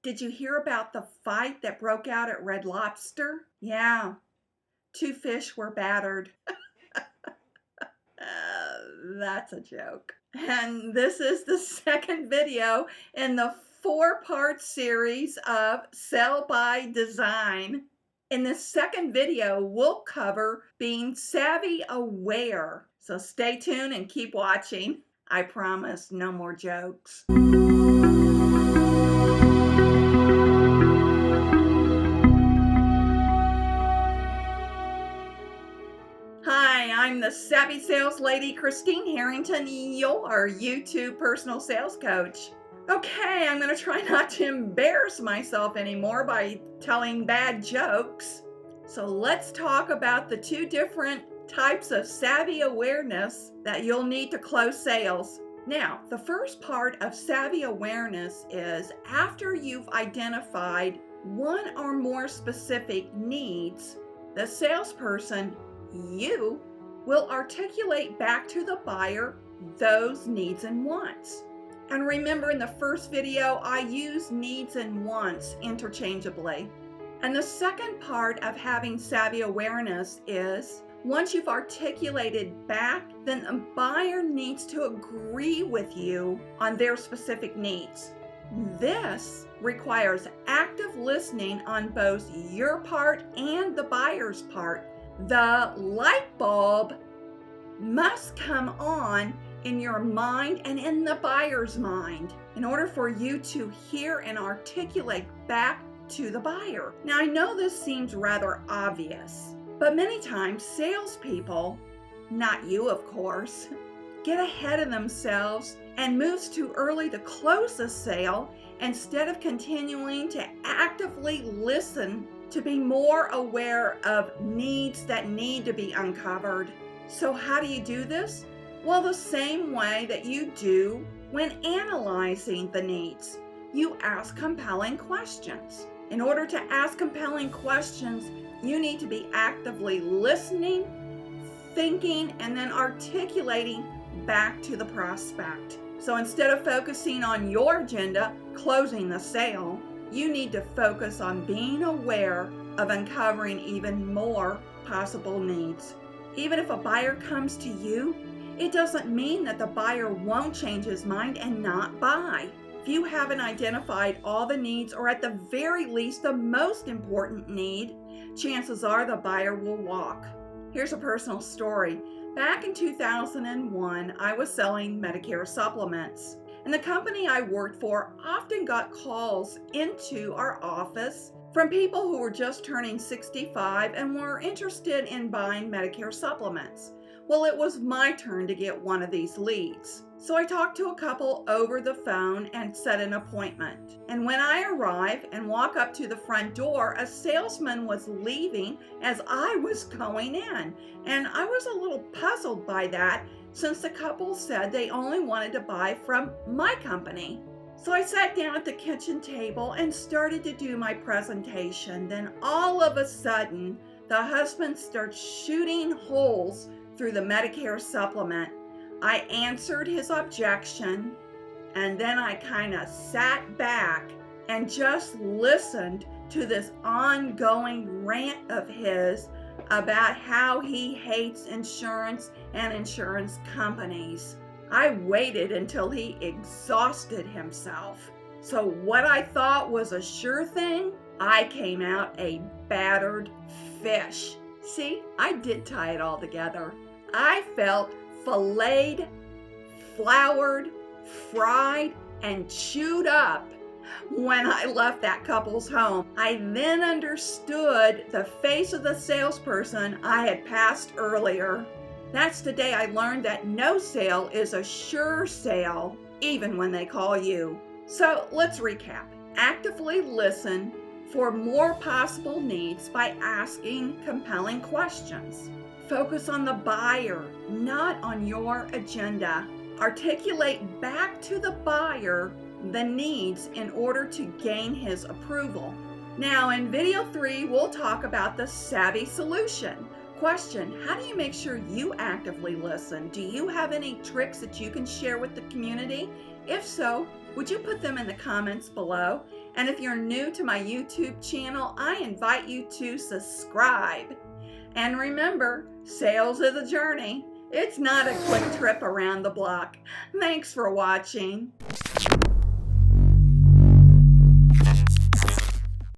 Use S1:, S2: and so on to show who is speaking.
S1: Did you hear about the fight that broke out at Red Lobster? Yeah, two fish were battered. That's a joke. And this is the second video in the 4-part series of Sell by Design. In this second video, we'll cover being savvy aware. So stay tuned and keep watching. I promise no more jokes. Hi, I'm the Savvy Sales Lady, Christine Harrington, your YouTube personal sales coach. Okay, I'm going to try not to embarrass myself anymore by telling bad jokes. So let's talk about the two different types of savvy awareness that you'll need to close sales. Now, the first part of savvy awareness is after you've identified one or more specific needs, the salesperson, you, will articulate back to the buyer those needs and wants. And remember, in the first video, I used needs and wants interchangeably. And the second part of having savvy awareness is once you've articulated back, then the buyer needs to agree with you on their specific needs. This requires active listening on both your part and the buyer's part. The light bulb must come on in your mind and in the buyer's mind in order for you to hear and articulate back to the buyer. Now, I know this seems rather obvious, but many times salespeople, not you of course, get ahead of themselves and moves too early to close a sale instead of continuing to actively listen to be more aware of needs that need to be uncovered. So how do you do this? Well, the same way that you do when analyzing the needs. You ask compelling questions. In order to ask compelling questions, you need to be actively listening, thinking, and then articulating back to the prospect. So instead of focusing on your agenda, closing the sale, you need to focus on being aware of uncovering even more possible needs. Even if a buyer comes to you, it doesn't mean that the buyer won't change his mind and not buy. If you haven't identified all the needs, or at the very least the most important need, chances are the buyer will walk. Here's a personal story. Back in 2001, I was selling Medicare supplements. And the company I worked for often got calls into our office from people who were just turning 65 and were interested in buying Medicare supplements. Well, it was my turn to get one of these leads. So I talked to a couple over the phone and set an appointment. And when I arrive and walk up to the front door, a salesman was leaving as I was going in. And I was a little puzzled by that, since the couple said they only wanted to buy from my company. So I sat down at the kitchen table and started to do my presentation. Then all of a sudden, the husband starts shooting holes through the Medicare supplement. I answered his objection, and then I kind of sat back and just listened to this ongoing rant of his about how he hates insurance and insurance companies. I waited until he exhausted himself. So what I thought was a sure thing, I came out a battered fish. See, I did tie it all together. I felt filleted, floured, fried, and chewed up when I left that couple's home. I then understood the face of the salesperson I had passed earlier. That's the day I learned that no sale is a sure sale, even when they call you. So let's recap. Actively listen for more possible needs by asking compelling questions. Focus on the buyer, not on your agenda. Articulate back to the buyer the needs in order to gain his approval. Now in video 3, we'll talk about the savvy solution. Question: how do you make sure you actively listen? Do you have any tricks that you can share with the community? If so, Would you put them in the comments below? And if you're new to my YouTube channel, I invite you to subscribe. And remember, sales is a journey. It's not a quick trip around the block. Thanks for watching.